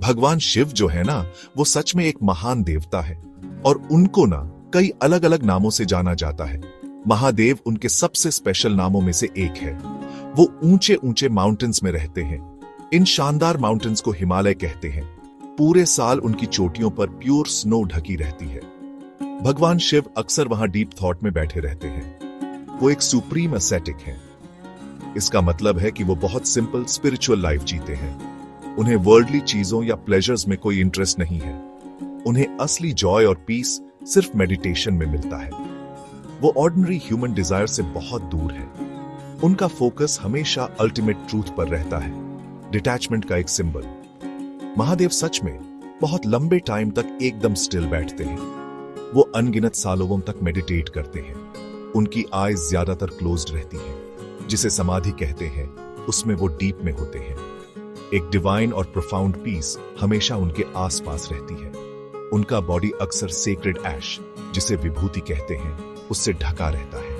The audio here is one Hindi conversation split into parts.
भगवान शिव जो है ना, वो सच में एक महान देवता है और उनको ना कई अलग अलग नामों से जाना जाता है। महादेव उनके सबसे स्पेशल नामों में से एक है। वो ऊंचे ऊंचे माउंटेन्स में रहते हैं। इन शानदार माउंटेन्स को हिमालय कहते हैं। पूरे साल उनकी चोटियों पर प्योर स्नो ढकी रहती है। भगवान शिव अक्सर वहां डीप थॉट में बैठे रहते हैं। वो एक सुप्रीम एसेटिक है। इसका मतलब है कि वो बहुत सिंपल स्पिरिचुअल लाइफ जीते हैं। उन्हें वर्ल्डली चीजों या प्लेजर्स में कोई इंटरेस्ट नहीं है। उन्हें असली जॉय और पीस सिर्फ मेडिटेशन में मिलता है। वो ऑर्डिनरी ह्यूमन डिजायर से बहुत दूर है। उनका फोकस हमेशा अल्टीमेट ट्रूथ पर रहता है, डिटैचमेंट का एक सिंबल। महादेव सच में बहुत लंबे टाइम तक एकदम स्टिल बैठते हैं। वो अनगिनत सालों तक मेडिटेट करते हैं। उनकी आईज ज्यादातर क्लोज्ड रहती हैं, जिसे समाधि कहते हैं। उसमें वो डीप में होते हैं। एक डिवाइन और प्रोफाउंड पीस हमेशा उनके आसपास रहती है। उनका बॉडी अक्सर सेक्रेड ऐश, जिसे विभूति कहते हैं, उससे ढका रहता है।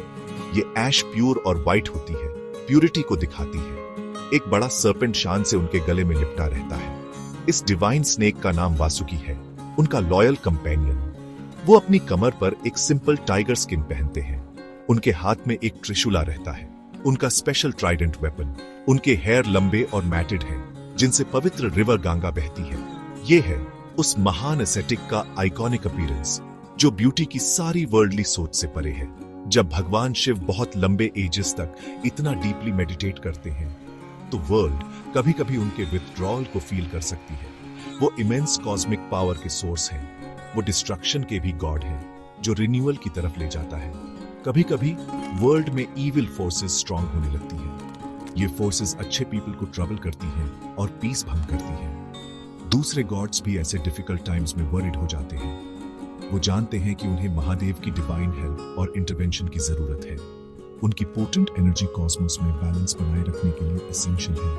ये ऐश प्योर और वाइट होती है, प्यूरिटी को दिखाती है। एक बड़ा सर्पेंट शान से उनके गले में लिपटा रहता है। इस डिवाइन स्नेक का नाम वासुकी है, उनका लॉयल कंपेनियन। वो अपनी कमर पर एक सिंपल टाइगर स्किन पहनते हैं। उनके हाथ में एक त्रिशूला रहता है, उनका स्पेशल ट्राइडेंट वेपन। उनके हेयर लंबे और मैटेड हैं, जिनसे पवित्र रिवर गंगा बहती है। ये है उस महान एसेटिक का आइकॉनिक अपीयरेंस, जो ब्यूटी की सारी वर्ल्डली सोच से परे है। जब भगवान शिव बहुत लंबे एजेस तक इतना डीपली मेडिटेट करते हैं, तो वर्ल्ड कभी कभी उनके विथड्रॉल को फील कर सकती है। वो इमेंस कॉस्मिक पावर के सोर्स हैं। वो डिस्ट्रक्शन के भी गॉड हैं, जो रिन्यूअल की तरफ ले जाता है। कभी कभी वर्ल्ड में इविल फोर्सेस स्ट्रांग होने लगती है। ये फोर्सेस अच्छे पीपल को ट्रबल करती हैं और पीस भंग करती हैं। दूसरे गॉड्स भी ऐसे डिफिकल्ट टाइम्स में वरिड हो जाते हैं। वो जानते हैं कि उन्हें महादेव की डिवाइन हेल्प और इंटरवेंशन की जरूरत है। उनकी पोटेंट एनर्जी कॉस्मोस में बैलेंस बनाए रखने के लिए एसेंशियल है।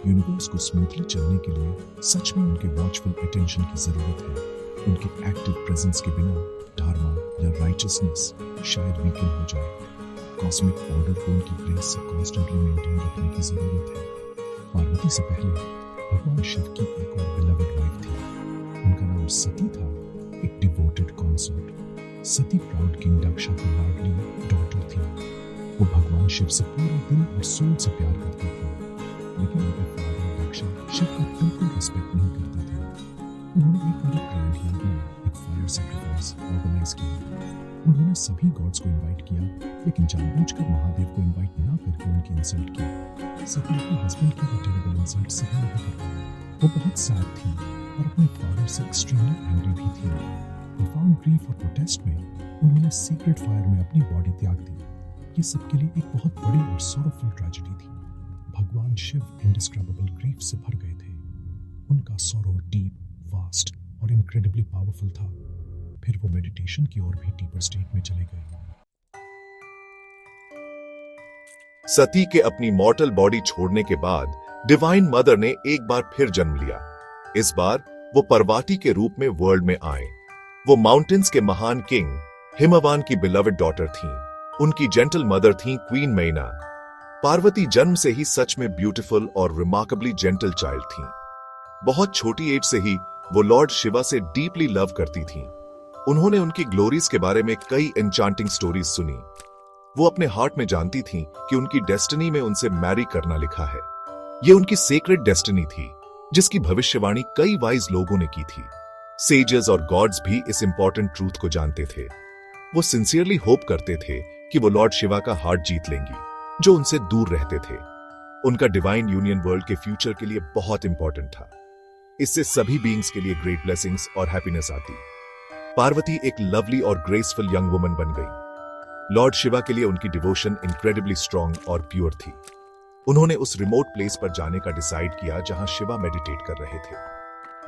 यूनिवर्स को स्मूथली चलने के लिए सच में उनके वॉचफुल अटेंशन की जरूरत है। उनके एक्टिव प्रेजेंस के बिना धर्म या राइचसनेस शायद वीकन हो जाए। कॉस्मिक ऑर्डर को उनकी ग्रेस से कॉन्स्टेंटली मेंटेन रखने की जरूरत है। पार्वती से पहले भगवान शिव की एक और बिलवड वाइफ थी। उनका नाम सती था, एक डिवोटेड कॉन्सोर्ट। सती प्राउड किंग दक्षा की लाडली डॉटर थी। वो भगवान शिव से पूरे दिल और सोल से प्यार करती थी, लेकिन उनके फादर दक्षा शिव का बिल्कुल रिस्पेक्ट नहीं करते थे। उन्होंने एक बड़ा ग्रैंड हील में एक फायर सैक्रिफाइस ऑर्गेनाइज किया। उन्होंने सभी गॉड्स को इनवाइट किया, लेकिन जानबूझकर महादेव को इनवाइट ना करके उनकी इंसल्ट की। सती अपने हस्बैंड की टेरिबल इंसल्ट सही नहीं कर पाई। वो बहुत सैड थी और अपने फादर से एक्सट्रीमली एंग्री भी थी। प्रोफाउंड ग्रीफ और प्रोटेस्ट में उन्होंने सीक्रेट फायर में अपनी बॉडी त्याग दी। ये सबके लिए एक बहुत बड़ी और सॉरोफुल ट्रेजेडी थी। भगवान शिव इंडिस्क्राइबेबल ग्रीफ से भर गए थे। उनका सॉरो डीप, वास्ट और इनक्रेडिबली पावरफुल था। फिर वो मेडिटेशन की ओर भी डीपर स्टेट में चले गए। सती के अपनी मॉर्टल बॉडी छोड़ने के बाद डिवाइन मदर ने एक बार फिर जन्म लिया। इस बार वो परवाती के रूप में वर्ल्ड में आए। वो माउंटेन्स के महान किंग हिमवान की बिलवड डॉटर थीं। उनकी जेंटल मदर थीं क्वीन मैना। पार्वती जन्म से ही सच में ब्यूटीफुल और रिमार्केबली जेंटल चाइल्ड थीं। बहुत छोटी एज से ही वो लॉर्ड शिवा से डीपली लव करती थीं। उन्होंने उनकी ग्लोरीज के बारे में कई एन्चांटिंग स्टोरीज सुनी। वो अपने हार्ट में जानती थीं कि उनकी डेस्टिनी में उनसे मैरी करना लिखा है। ये उनकी सेक्रेट डेस्टिनी थी, जिसकी भविष्यवाणी कई वाइज लोगों ने की थी। सेजेस और गॉड्स भी इस इंपॉर्टेंट ट्रूथ को जानते थे। वो सिंसियरली होप करते थे कि वो लॉर्ड शिवा का हार्ट जीत लेंगी, जो उनसे दूर रहते थे। उनका डिवाइन यूनियन वर्ल्ड के फ्यूचर के लिए बहुत इंपॉर्टेंट था। इससे सभी बीइंग्स के लिए ग्रेट ब्लेसिंग्स और हैप्पीनेस आती। पार्वती एक लवली और ग्रेसफुल यंग वुमन बन गई। लॉर्ड शिवा के लिए उनकी डिवोशन इनक्रेडिबली स्ट्रांग और प्योर थी। उन्होंने उस रिमोट प्लेस पर जाने का डिसाइड किया जहां शिवा मेडिटेट कर रहे थे।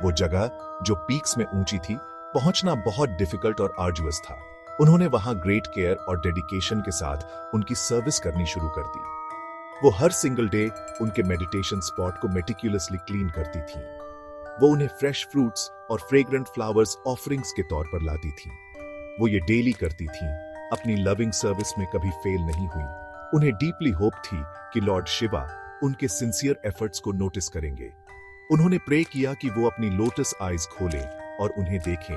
वो जगह जो पीक्स में ऊंची थी, पहुंचना बहुत डिफिकल्ट और आर्जुअस था। उन्होंने वहां ग्रेट केयर और डेडिकेशन के साथ उनकी सर्विस करनी शुरू कर दी। वो हर सिंगल डे उनके मेडिटेशन स्पॉट को मेटिक्युलसली क्लीन करती थी। वो उन्हें फ्रेश फ्रूट्स और फ्रेग्रेंट फ्लावर्स ऑफरिंग्स के तौर पर लाती थी। वो ये डेली करती थी। अपनी लविंग सर्विस में कभी फेल नहीं हुई। उन्हें डीपली होप थी कि लॉर्ड शिवा उनके सिंसियर एफर्ट्स को नोटिस करेंगे। उन्होंने प्रे किया कि वो अपनी लोटस आईज खोलें और उन्हें देखें,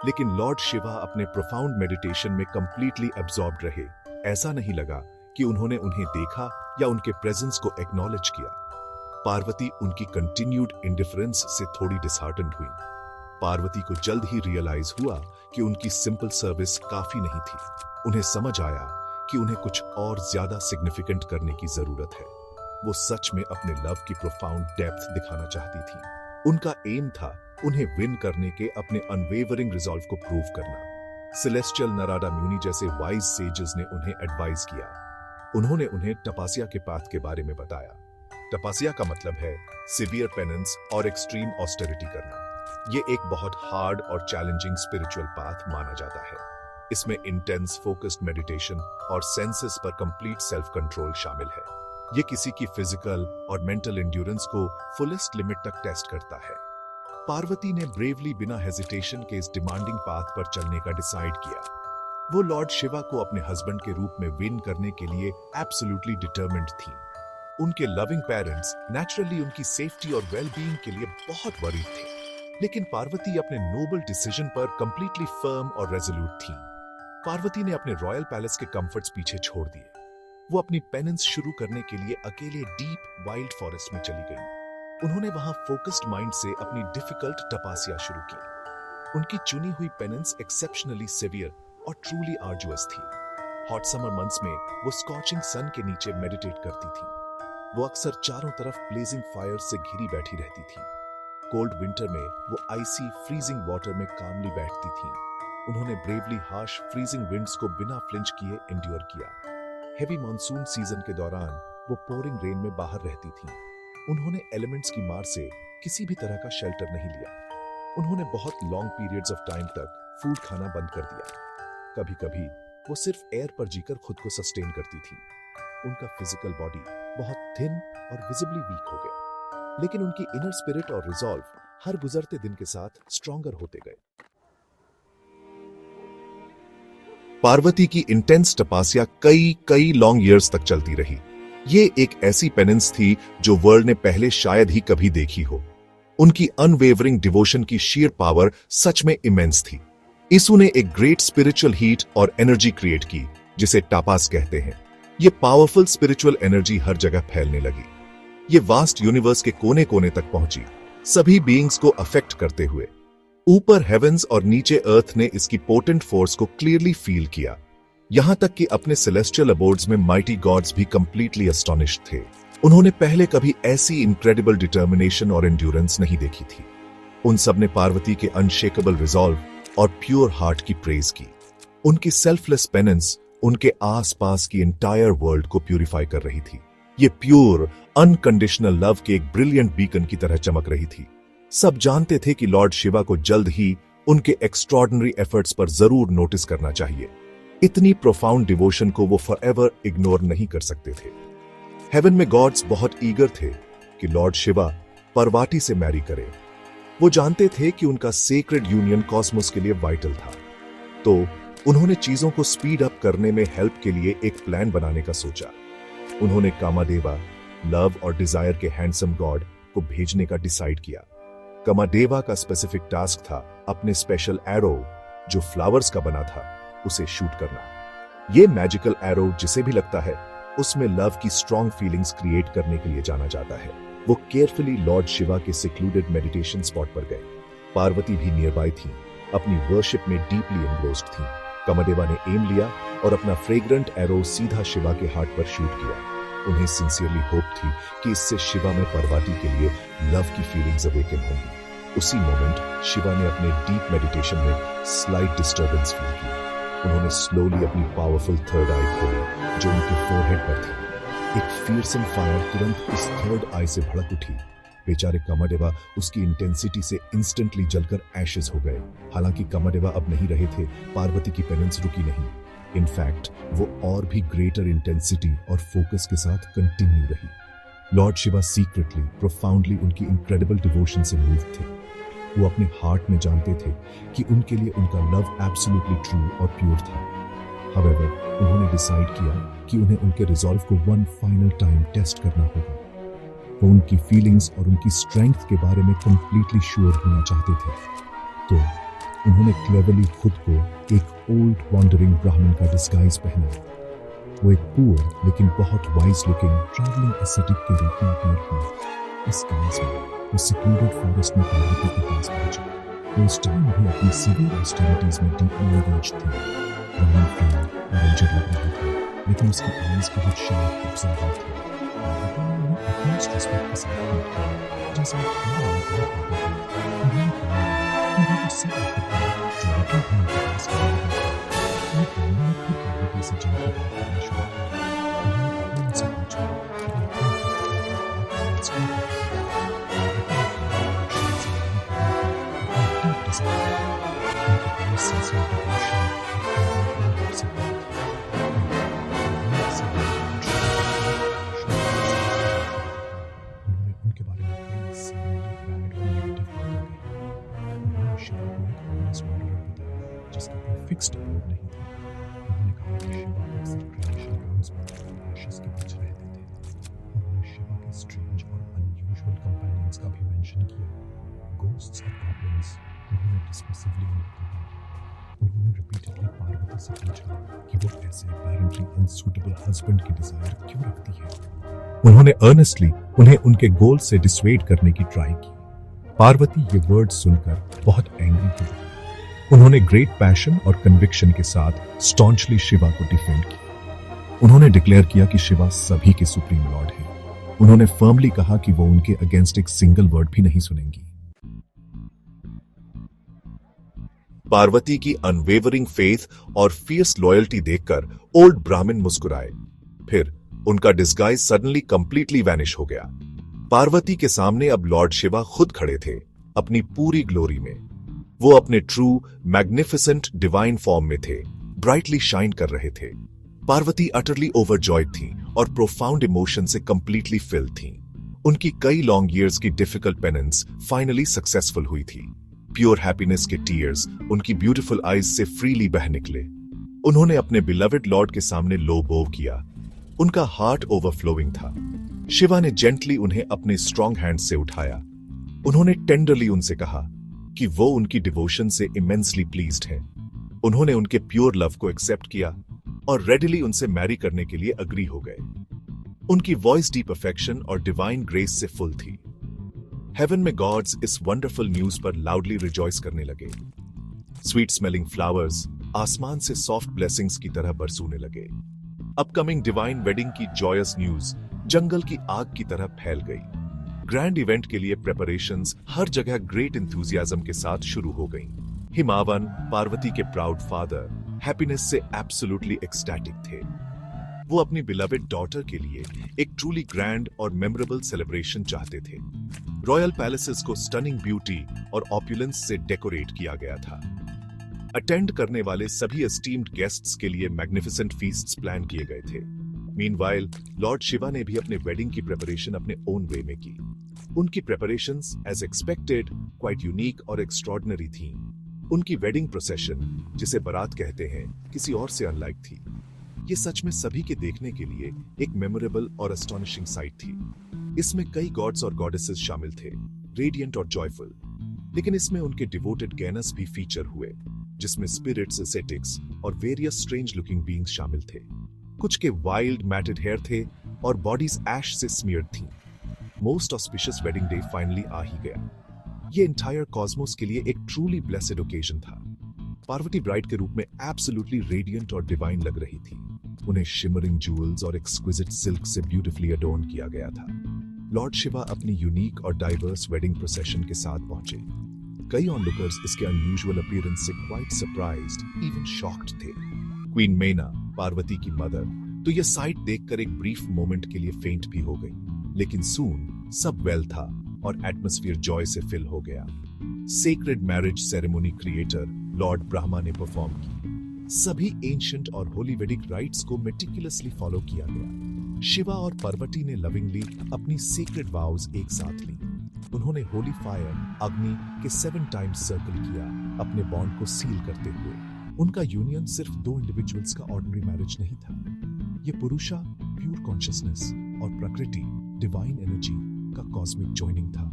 लेकिन लॉर्ड शिवा अपने प्रोफाउंड मेडिटेशन में कंप्लीटली एब्जॉर्ब्ड रहे। ऐसा नहीं लगा कि उन्होंने उन्हें देखा या उनके प्रेजेंस को एक्नॉलेज किया। पार्वती उनकी कंटिन्यूड इंडिफरेंस से थोड़ी डिसहार्टन्ड हुई। पार्वती को जल्द ही रियलाइज हुआ कि उनकी सिंपल सर्विस काफी नहीं थी। उन्हें समझ आया कि उन्हें कुछ और ज्यादा सिग्निफिकेंट करने की जरूरत है। वो सच में अपने लव की प्रोफाउंड डेप्थ दिखाना चाहती थी। उनका एम था उन्हें विन करने के अपने अनवेवरिंग रिजॉल्व को प्रूव करना। सेलेस्टियल नराडा म्यूनि जैसे वाइज सेजेस ने उन्हें एडवाइस किया। उन्होंने उन्हें टपासिया के पाथ के बारे में बताया। टपासिया का मतलब है सिवियर पेनेंस और एक्सट्रीम ऑस्टेरिटी करना। ये एक बहुत हार्ड और चैलेंजिंग स्पिरिचुअल पाथ माना जाता है। इसमें इंटेंस फोकस्ड मेडिटेशन और सेंसेस पर कंप्लीट सेल्फ कंट्रोल शामिल है। ये किसी की फिजिकल और मेंटल एंड्योरेंस को फुलेस्ट लिमिट तक टेस्ट करता है। पार्वती ने ब्रेवली बिना हेजिटेशन के इस डिमांडिंग पाथ पर चलने का डिसाइड किया। वो लॉर्ड शिवा को अपने हस्बैंड के रूप में विन करने के लिए एब्सोल्युटली डिटरमिन्ड थी। उनके लविंग पेरेंट्स नेचुरली उनकी सेफ्टी और वेलबीइंग के लिए बहुत वरीड थे, लेकिन पार्वती अपने नोबल डिसीजन पर कंप्लीटली फर्म और रेजोल्यूट थी। पार्वती ने अपने रॉयल पैलेस के कंफर्ट्स पीछे छोड़ दिए। वो अपनी पेनेंस शुरू करने के लिए अकेले डीप वाइल्ड फॉरेस्ट में चली गई। उन्होंने वहां फोकस्ड माइंड से अपनी डिफिकल्ट तपस्या शुरू की। उनकी चुनी हुई पेनेंस एक्सेप्शनली सिवियर और ट्रूली आर्जुअस थी। हॉट समर मंथ्स में वो स्कॉचिंग सन के नीचे मेडिटेट करती थी। वो अक्सर चारों तरफ ब्लेजिंग फायर से घिरी बैठी रहती थी। कोल्ड विंटर में वो आइसी फ्रीजिंग वाटर में कामली बैठती थी। उन्होंने ब्रेवली हार्श फ्रीजिंग विंड्स को बिना फ्लिंच किए एंड्योर किया। हेवी मॉनसून सीजन के दौरान वो पोरिंग रेन में बाहर रहती थी। उन्होंने एलिमेंट्स की मार से किसी भी तरह का शेल्टर नहीं लिया। उन्होंने बहुत लॉन्ग पीरियड्स ऑफ टाइम तक फूड खाना बंद कर दिया। कभी कभी वो सिर्फ एयर पर जीकर खुद को सस्टेन करती थी। उनका फिजिकल बॉडी बहुत थिन और विजिबली वीक हो गया, लेकिन उनकी इनर स्पिरिट और रिजॉल्व हर गुजरते दिन के साथ स्ट्रॉन्गर होते गए। पार्वती की इंटेंस तपस्या कई लॉन्ग इयर्स तक चलती रही। ये एक ऐसी पेनेंस थी जो वर्ल्ड ने पहले शायद ही कभी देखी हो। उनकी अनवेवरिंग डिवोशन की शीर पावर सच में इमेंस थी। इसू ने एक ग्रेट स्पिरिचुअल हीट और एनर्जी क्रिएट की, जिसे टापास कहते हैं। ये पावरफुल स्पिरिचुअल एनर्जी हर जगह फैलने लगी। ये वास्ट यूनिवर्स के कोने कोने तक पहुंची, सभी बीइंग्स को अफेक्ट करते हुए। ऊपर हेवेंस और नीचे अर्थ ने इसकी पोटेंट फोर्स को क्लियरली फील किया। यहां तक कि अपने सेलेस्टियल अबोर्ड्स में माइटी गॉड्स भी कंप्लीटली एस्टोनिश्ड थे। उन्होंने पहले कभी ऐसी इनक्रेडिबल डिटर्मिनेशन और एंड्योरेंस नहीं देखी थी। उन सब ने पार्वती के अनशेकेबल रिजॉल्व और प्योर हार्ट की प्रेज की। उनकी सेल्फलेस पेनेंस उनके आसपास की एंटायर वर्ल्ड को प्यूरिफाई कर रही थी। ये प्योर अनकंडीशनल लव के एक ब्रिलियंट बीकन की तरह चमक रही थी। सब जानते थे कि लॉर्ड शिवा को जल्द ही उनके एक्स्ट्रॉर्डिनरी एफर्ट्स पर जरूर नोटिस करना चाहिए। इतनी प्रोफाउंड डिवोशन को वो फॉरएवर इग्नोर नहीं कर सकते थे। हेवन में गॉड्स बहुत ईगर थे कि लॉर्ड शिवा पार्वती से मैरी करे। वो जानते थे कि उनका सेक्रेड यूनियन कॉस्मोस के लिए वाइटल था। तो उन्होंने चीजों को स्पीड अप करने में हेल्प के लिए एक प्लान बनाने का सोचा। उन्होंने कामादेवा, लव और डिजायर के हैंडसम गॉड को भेजने का डिसाइड किया। कामादेवा का स्पेसिफिक टास्क था अपने स्पेशल एरो, जो फ्लावर्स का बना था, उसे शूट करना। ये मैजिकल एरो जिसे भी लगता है, उसमें लव की स्ट्रॉन्ग फीलिंग्स क्रिएट करने के लिए जाना जाता है। वो केयरफुली लॉर्ड शिवा के सिक्लूडेड मेडिटेशन स्पॉट पर गए। पार्वती भी नियर बाय थी, अपनी वर्शिप में डीपली एनग्रोस्ड थी। कामादेवा ने एम लिया और अपना फ्रेग्रेंट एरो सीधा शिवा के हार्ट पर शूट किया। उन्हें सिंसियरली होप थी कि इससे शिवा में पार्वती के लिए लव की फीलिंग्स अवेकन होंगी। उसी मोमेंट शिवा ने अपने डीप मेडिटेशन में स्लाइट डिस्टर्बेंस फील की। उन्होंने स्लोली अपनी पावरफुल थर्ड आई खोली, जो उनके फोरहेड पर थी। एक फियरसम फायर तुरंत इस थर्ड आई से भड़क उठी। बेचारे कामादेवा उसकी इंटेंसिटी से इंस्टेंटली जलकर एशेस हो गए। हालांकि कामादेवा अब नहीं रहे थे, पार्वती की पेनेंस रुकी नहीं। इनफैक्ट वो और भी ग्रेटर इंटेंसिटी और फोकस के साथ कंटिन्यू रही। लॉर्ड शिवा सीक्रेटली, प्रोफाउंडली उनकी इनक्रेडिबल डिवोशन से मूव थे। वो अपने हार्ट में जानते थे कि उनके लिए उनका लव एब्सोल्युटली ट्रू और प्योर था। हाउएवर, उन्होंने डिसाइड किया कि उन्हें उनके रिजॉल्व को वन फाइनल टाइम टेस्ट करना होगा। वो उनकी फीलिंग्स और उनकी स्ट्रेंथ के बारे में कंप्लीटली श्योर होना चाहते थे। तो उन्होंने क्लेवरली खुद को एक ओल्ड वॉन्डरिंग ब्राह्मण का डिस्गाइज पहना। वो एक पुअर लेकिन बहुत वाइज लुकिंग ट्रैवलिंग एसेटिक के रूप में अपीयर हुआ। इस गाइज में वो सिक्लूडेड फॉरेस्ट में पार्वती के पास पहुंचे। वो उस टाइम भी अपनी सीवियर ऑस्टेरिटीज में डीपली एंगेज्ड थे। ब्राह्मण फ्रेम और इंजर्ड लग रहा था, लेकिन उसकी आईज बहुत शार्प ऑब्जर्वेंट थे। पार्वती ने उन्हें अपनी रिस्पेक्ट के साथ ट्रीट किया, जैसे एक खाना लेकर आते थे। उन्होंने कहा कि वो तो सब आखिरकार जो लेकिन भी उनके पास करने लगा था। वो ब्राह्मण ने फिर पार्वती से जंग की बात करना शुरू किया। उन्होंने कहा उनसे पूछा कि वो इतने पार्वती ने डीप डिजायर उनके बहुत सिंसियर डिवोशन और से बात की। उन्होंने उनके बारे में कई सीरियसली बैड और नेगेटिव बातें कही। उन्होंने शिवा को एक ऑनेस्ट मर्डरर बताया जिसका कोई फिक्स्ड मोड नहीं था। उन्होंने कहा कि शिवा अक्सर क्रिमेशन ग्राउंड्स पर एशेस के बीच रहते थे। उन्होंने शिवा के स्ट्रेंज और अनयूजुअल कंपेनियंस का भी मेंशन किया, घोस्ट्स और गॉब्लिन्स। उन्होंने डिस्मिसिवली उन्हें कहा। उन्होंने रिपीटेडली पार्वती से पूछा कि वो ऐसे अपैरेंटली अनसूटेबल हस्बैंड की डिजायर क्यों रखती है। उन्होंने अर्नेस्टली उन्हें उनके गोल से डिस्वेड करने की ट्राई की। पार्वती ये वर्ड सुनकर बहुत एंग्री हुई। उन्होंने ग्रेट पैशन और कन्विक्शन के साथ स्टॉन्चली शिवा को डिफेंड किया। उन्होंने डिक्लेयर किया कि शिवा सभी के सुप्रीम लॉर्ड है। उन्होंने फर्मली कहा कि वो उनके अगेंस्ट एक सिंगल वर्ड भी नहीं सुनेंगी। पार्वती की अनवेवरिंग फेथ और फियर्स लॉयल्टी देखकर ओल्ड ब्राह्मण मुस्कुराए। फिर उनका डिस्गाइज सडनली कंप्लीटली वैनिश हो गया। पार्वती के सामने अब लॉर्ड शिवा खुद खड़े थे, अपनी पूरी ग्लोरी में। वो अपने ट्रू मैग्निफिसेंट डिवाइन फॉर्म में थे, ब्राइटली शाइन कर रहे थे। पार्वती अटरली ओवरजॉयड थी और प्रोफाउंड इमोशन से कंप्लीटली फिल्ड थी। उनकी कई लॉन्ग ईयर्स की डिफिकल्ट पेनेंस फाइनली सक्सेसफुल हुई थी। प्योर हैप्पीनेस के टीयर्स उनकी ब्यूटीफुल आईज से फ्रीली बह निकले। उन्होंने अपने बिलवेड लॉर्ड के सामने लो बो किया। उनका हार्ट ओवरफ्लोइंग था। शिवा ने जेंटली उन्हें अपने स्ट्रॉन्ग हैंड से उठाया। उन्होंने टेंडरली उनसे कहा कि वो उनकी डिवोशन से इमेंसली प्लीज्ड हैं। उन्होंने उनके प्योर लव को एक्सेप्ट किया और रेडिली उनसे मैरी करने के लिए अग्री हो गए। उनकी वॉइस डीप अफेक्शन और डिवाइन ग्रेस से फुल थी। हेवन में गॉड्स इस वंडरफुल न्यूज पर लाउडली रिजॉइस करने लगे। स्वीट स्मेलिंग फ्लावर्स आसमान से सॉफ्ट ब्लेसिंग्स की तरह बरसूने लगे। अपकमिंग डिवाइन वेडिंग की जॉयस न्यूज जंगल की आग की तरह फैल गई। ग्रैंड इवेंट के लिए प्रेपरेशंस हर जगह ग्रेट एंथुजियाज्म के साथ शुरू हो गईं। हिमावन, पार्वती के प्राउड फादर, हैप्पीनेस से एब्सोल्युटली एक्सटैटिक थे। वो अपनी बिलवेड डॉटर के लिए एक ट्रूली ग्रैंड और मेमोरेबल सेलिब्रेशन चाहते थे। रॉयल पैलेसेस को स्टनिंग ब्यूटी और ऑपुलेंस से डेकोरेट किया गया था। अटेंड करने वाले सभी एस्टीम्ड गेस्ट्स के लिए मैग्निफिसेंट फीस्ट्स प्लान किए गए थे। मीनवाइल लॉर्ड शिवा ने भी अपने वेडिंग की प्रिपरेशन अपने ओन वे में की। उनकी preparations as expected quite unique और एक्स्ट्रॉर्डिनरी थी। उनकी वेडिंग प्रोसेशन, जिसे बारात कहते हैं, किसी और से अनलाइक थी। ये सच में सभी के देखने के लिए एक मेमोरेबल और एस्टॉनिशिंग साइट थी। इसमें कई गॉड्स और गॉडेसेस शामिल थे, रेडिएंट और जॉयफुल। लेकिन इसमें उनके डिवोटेड गैनस भी फीचर हुए, जिसमें स्पिरिट्स, एसेटिक्स और वेरियस स्ट्रेंज लुकिंग बीइंग्स शामिल थे। कुछ के वाइल्ड मैटेड हेयर थे और बॉडीज एश से स्मियर्ड थीं। Most auspicious wedding day finally आ ही गया। ये एंटायर कॉस्मोस के लिए एक ट्रूली ब्लेसेड ओकेजन था। पार्वती ब्राइड के रूप में एब्सोल्युटली रेडिएंट और डिवाइन लग रही थी। उन्हें शिमरिंग जूल्स और एक्सक्विजिट सिल्क से ब्यूटीफुली अडोर्न किया गया था। लॉर्ड शिवा अपनी यूनिक और डाइवर्स वेडिंग प्रोसेशन के साथ पहुंचे। कई ऑनलुकर्स इसके अनयूजुअल अपीयरेंस से क्वाइट सरप्राइज्ड, इवन शॉक्ड थे। क्वीन मेना, पार्वती की मदर, तो यह साइट देखकर एक ब्रीफ मोमेंट के लिए फेंट भी हो गई। लेकिन सून सब वेल था और एटमॉस्फेयर जॉय से फिल हो गया। Sacred marriage ceremony creator Lord Brahma ने परफॉर्म की। सभी एंशिएंट और होली वेडिक राइट्स को मेटिकुलसली फॉलो किया गया। शिवा और पार्वती ने लविंगली अपनी सीक्रेट वाउज एक साथ ली। उन्होंने होली फायर अग्नि के 7 टाइम्स सर्कल किया, अपने बॉन्ड को सील करते हुए। उनका यूनियन सिर्फ 2 इंडिविजुअल्स का ऑर्डिनरी मैरिज नहीं था। ये पुरुषा प्योर कॉन्शियसनेस और प्रकृति डिवाइन एनर्जी का कॉस्मिक जॉइनिंग था।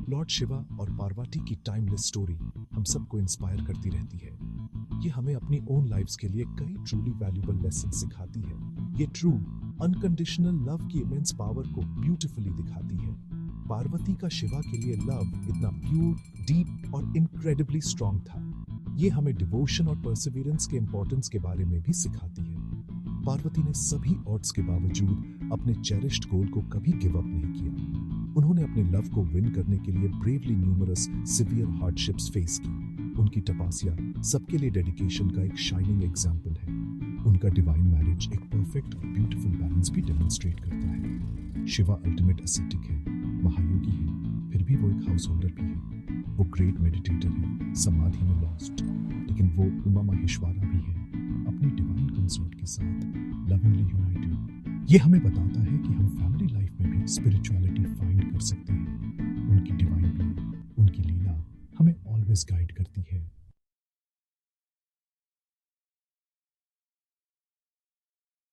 लॉर्ड शिवा और पार्वती की टाइमलेस स्टोरी हम सबको इंस्पायर करती रहती है। ये हमें अपनी ओन लाइफ्स के लिए कई ट्रूली वैल्यूबल लेसन सिखाती है। ये ट्रू अनकंडीशनल लव की इमेंस पावर को ब्यूटीफुली दिखाती है। पार्वती का शिवा के लिए लव इतना प्योर, डीप और इनक्रेडिबली स्ट्रॉन्ग था। ये हमें डिवोशन और परसिवियरेंस के इंपॉर्टेंस के बारे में भी सिखाती है। पार्वती ने सभी ऑड्स के बावजूद अपने चेरिश्ड गोल को कभी गिव अप नहीं किया। उन्होंने अपने लव को विन करने के लिए bravely numerous severe hardships face की। उनकी तपस्या सबके लिए डेडिकेशन का एक शाइनिंग एग्जाम्पल है। उनका डिवाइन मैरिज एक परफेक्ट और ब्यूटीफुल बैलेंस भी डेमोन्स्ट्रेट करता है। शिवा अल्टीमेट एसेटिक है, महायोगी है, फिर भी वो एक हाउस होल्डर भी है। वो ग्रेट मेडिटेटर है, समाधि में लॉस्ट, लेकिन वो उमा माहेश्वरा भी है, अपनी डिवाइन कंसोर्ट के साथ लविंगली यूनाइटेड। ये हमें बताता है कि हम फैमिली लाइफ में भी स्पिरिचुअलिटी फाइंड कर सकते हैं। उनकी डिवाइन प्ले, उनकी लीला हमें ऑलवेज गाइड करती है।